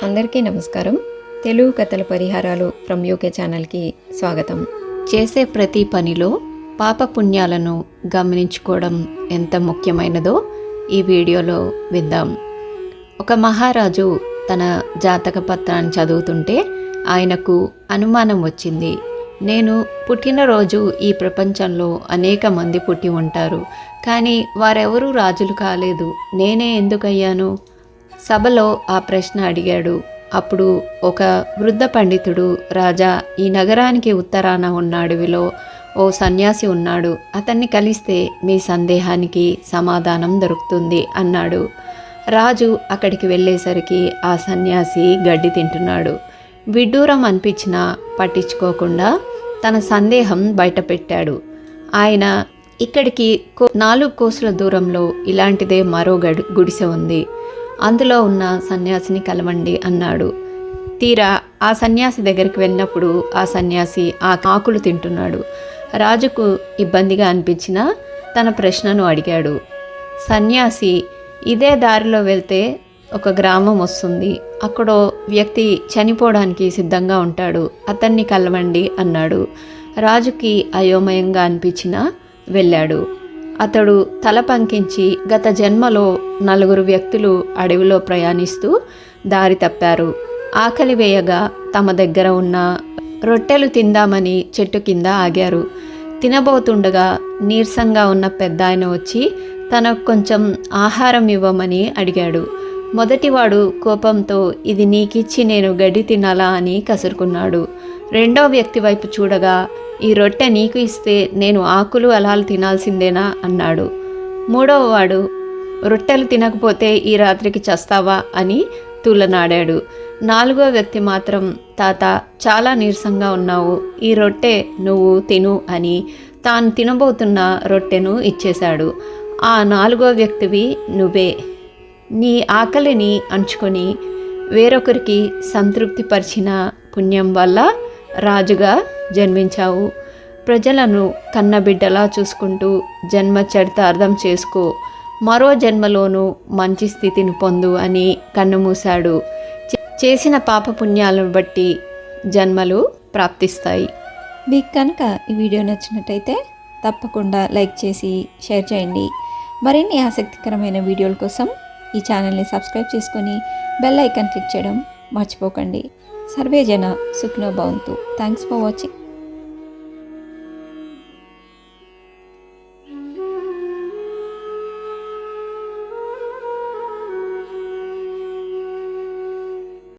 అందరికీ నమస్కారం. తెలుగు కథల పరిహారాలు ఫ్రమ్ యూకే ఛానల్కి స్వాగతం. చేసే ప్రతి పనిలో పాపపుణ్యాలను గమనించుకోవడం ఎంత ముఖ్యమైనదో ఈ వీడియోలో విందాం. ఒక మహారాజు తన జాతక పత్రాన్ని చదువుతుంటే ఆయనకు అనుమానం వచ్చింది. నేను పుట్టినరోజు ఈ ప్రపంచంలో అనేక మంది పుట్టి ఉంటారు, కానీ వారెవరూ రాజులు కాలేదు, నేనే ఎందుకయ్యాను? సభలో ఆ ప్రశ్న అడిగాడు. అప్పుడు ఒక వృద్ధ పండితుడు, రాజా, ఈ నగరానికి ఉత్తరాన ఉన్న అడవిలో ఓ సన్యాసి ఉన్నాడు, అతన్ని కలిస్తే మీ సందేహానికి సమాధానం దొరుకుతుంది అన్నాడు. రాజు అక్కడికి వెళ్ళేసరికి ఆ సన్యాసి గడ్డి తింటున్నాడు. విడ్డూరం అనిపించినా పట్టించుకోకుండా తన సందేహం బయటపెట్టాడు. ఆయన, ఇక్కడికి 4 కోసుల దూరంలో ఇలాంటిదే మరో గుడిసె ఉంది, అందులో ఉన్న సన్యాసిని కలవండి అన్నాడు. తీరా ఆ సన్యాసి దగ్గరికి వెళ్ళినప్పుడు ఆ సన్యాసి ఆ ఆకులు తింటున్నాడు. రాజుకు ఇబ్బందిగా అనిపించినా తన ప్రశ్నను అడిగాడు. సన్యాసి, ఇదే దారిలో వెళ్తే ఒక గ్రామం వస్తుంది, అక్కడో వ్యక్తి చనిపోవడానికి సిద్ధంగా ఉంటాడు, అతన్ని కలవండి అన్నాడు. రాజుకి అయోమయంగా అనిపించినా వెళ్ళాడు. అతడు తల పంకించి, గత జన్మలో 4 వ్యక్తులు అడవిలో ప్రయాణిస్తూ దారి తప్పారు. ఆకలి వేయగా తమ దగ్గర ఉన్న రొట్టెలు తిందామని చెట్టు కింద ఆగారు. తినబోతుండగా నీరసంగా ఉన్న పెద్దాయన వచ్చి తనకు కొంచెం ఆహారం ఇవ్వమని అడిగాడు. మొదటివాడు కోపంతో, ఇది నీకిచ్చి నేను గడ్డి తినాలా అని కసురుకున్నాడు. రెండో వ్యక్తి వైపు చూడగా, ఈ రొట్టె నీకు ఇస్తే నేను ఆకులు అలాలు తినాల్సిందేనా అన్నాడు. మూడవవాడు, రొట్టెలు తినకపోతే ఈ రాత్రికి చస్తావా అని తూలనాడాడు. 4వ వ్యక్తి మాత్రం, తాత, చాలా నీరసంగా ఉన్నావు, ఈ రొట్టె నువ్వు తిను అని తాను తినబోతున్న రొట్టెను ఇచ్చేశాడు. ఆ 4వ వ్యక్తివి నువ్వే. నీ ఆకలిని అంచుకొని వేరొకరికి సంతృప్తి పరిచిన పుణ్యం వల్ల రాజుగా జన్మించావు. ప్రజలను కన్నబిడ్డలా చూసుకుంటూ జన్మ చరితార్థం చేసుకో, మరో జన్మలోనూ మంచి స్థితిని పొందు అని కన్నుమూశాడు. చేసిన పాపపుణ్యాలను బట్టి జన్మలు ప్రాప్తిస్తాయి. మీకు కనుక ఈ వీడియో నచ్చినట్టయితే తప్పకుండా లైక్ చేసి షేర్ చేయండి. మరిన్ని ఆసక్తికరమైన వీడియోల కోసం ఈ ఛానల్ని సబ్స్క్రైబ్ చేసుకొని బెల్ ఐకాన్ క్లిక్ చేయడం మర్చిపోకండి. సర్వే జన సుఖినో భవంతు. Thanks for watching.